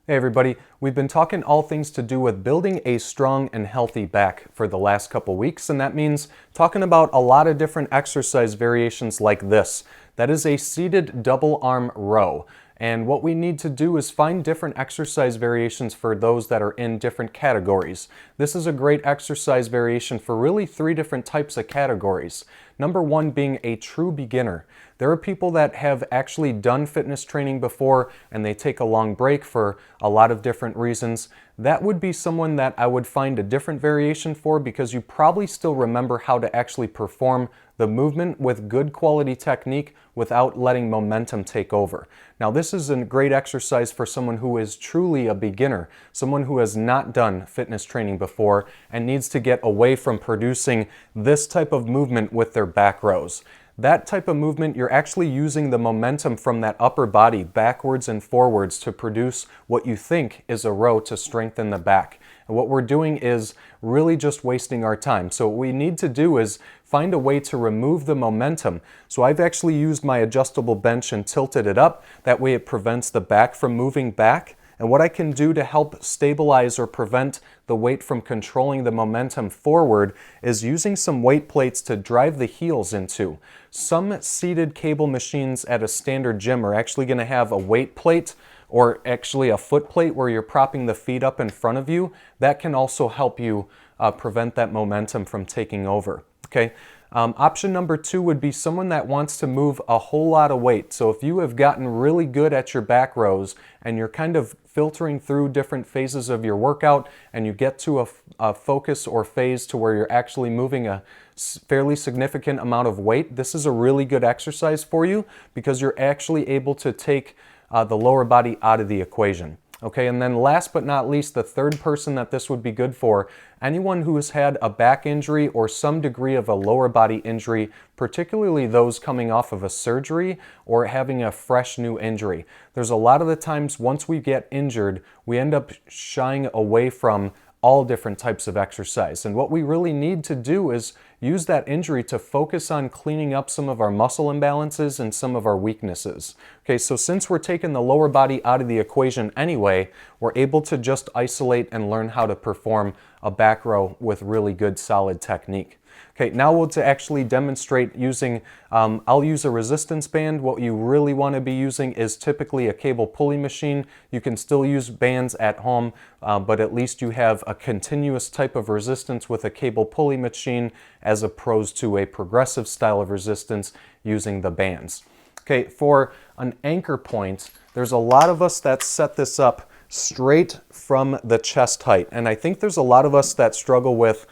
Hey everybody, we've been talking all things to do with building a strong and healthy back for the last couple weeks, and that means talking about a lot of different exercise variations like this. That is a seated double arm row. And what we need to do is find different exercise variations for those that are in different categories. This is a great exercise variation for really three different types of categories. Number one being a true beginner. There are people that have actually done fitness training before and they take a long break for a lot of different reasons. That would be someone that I would find a different variation for, because you probably still remember how to actually perform the movement with good quality technique without letting momentum take over. Now this is a great exercise for someone who is truly a beginner, someone who has not done fitness training before and needs to get away from producing this type of movement with their back rows. That type of movement, you're actually using the momentum from that upper body backwards and forwards to produce what you think is a row to strengthen the back. And what we're doing is really just wasting our time. So what we need to do is find a way to remove the momentum. So I've actually used my adjustable bench and tilted it up. That way it prevents the back from moving back. And what I can do to help stabilize or prevent the weight from controlling the momentum forward is using some weight plates to drive the heels into. Some seated cable machines at a standard gym are actually going to have a weight plate or actually a foot plate where you're propping the feet up in front of you. That can also help you prevent that momentum from taking over. Okay. Option number two would be someone that wants to move a whole lot of weight. So if you have gotten really good at your back rows and you're kind of filtering through different phases of your workout and you get to a focus or phase to where you're actually moving a fairly significant amount of weight, this is a really good exercise for you because you're actually able to take the lower body out of the equation. Okay, and then last but not least, the third person that this would be good for, anyone who has had a back injury or some degree of a lower body injury, particularly those coming off of a surgery or having a fresh new injury. There's a lot of the times once we get injured, we end up shying away from all different types of exercise. And what we really need to do is use that injury to focus on cleaning up some of our muscle imbalances and some of our weaknesses. Okay, so since we're taking the lower body out of the equation anyway, we're able to just isolate and learn how to perform a back row with really good solid technique. Okay, now we'll actually demonstrate using, I'll use a resistance band. What you really want to be using is typically a cable pulley machine. You can still use bands at home, but at least you have a continuous type of resistance with a cable pulley machine as opposed to a progressive style of resistance using the bands. Okay, for an anchor point, there's a lot of us that set this up straight from the chest height. And I think there's a lot of us that struggle with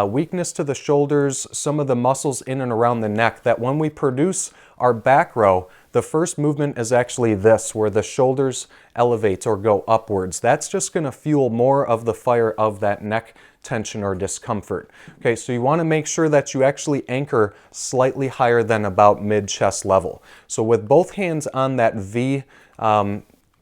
weakness to the shoulders, some of the muscles in and around the neck, that when we produce our back row, the first movement is actually this, where the shoulders elevate or go upwards. That's just going to fuel more of the fire of that neck tension or discomfort. Okay, so you want to make sure that you actually anchor slightly higher than about mid-chest level. So with both hands on that V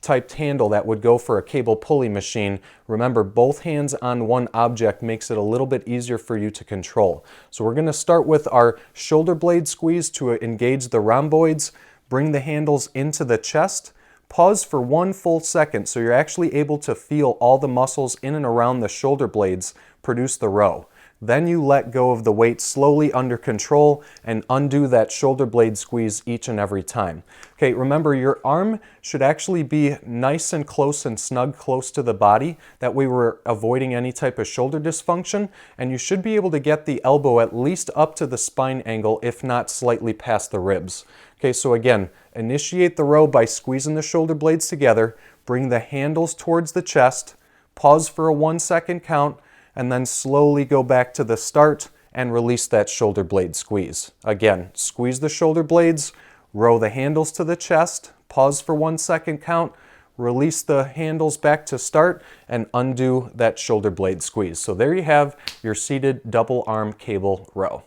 typed handle that would go for a cable pulley machine, remember both hands on one object makes it a little bit easier for you to control. So we're going to start with our shoulder blade squeeze to engage the rhomboids, bring the handles into the chest, pause for 1 full second so you're actually able to feel all the muscles in and around the shoulder blades produce the row. Then you let go of the weight slowly under control and undo that shoulder blade squeeze each and every time. Okay, remember your arm should actually be nice and close and snug close to the body. That way we're avoiding any type of shoulder dysfunction, and you should be able to get the elbow at least up to the spine angle, if not slightly past the ribs. Okay, so again, initiate the row by squeezing the shoulder blades together, bring the handles towards the chest, pause for a 1 second count, and then slowly go back to the start and release that shoulder blade squeeze. Again, squeeze the shoulder blades, row the handles to the chest, pause for 1 second count, release the handles back to start, and undo that shoulder blade squeeze. So there you have your seated double arm cable row.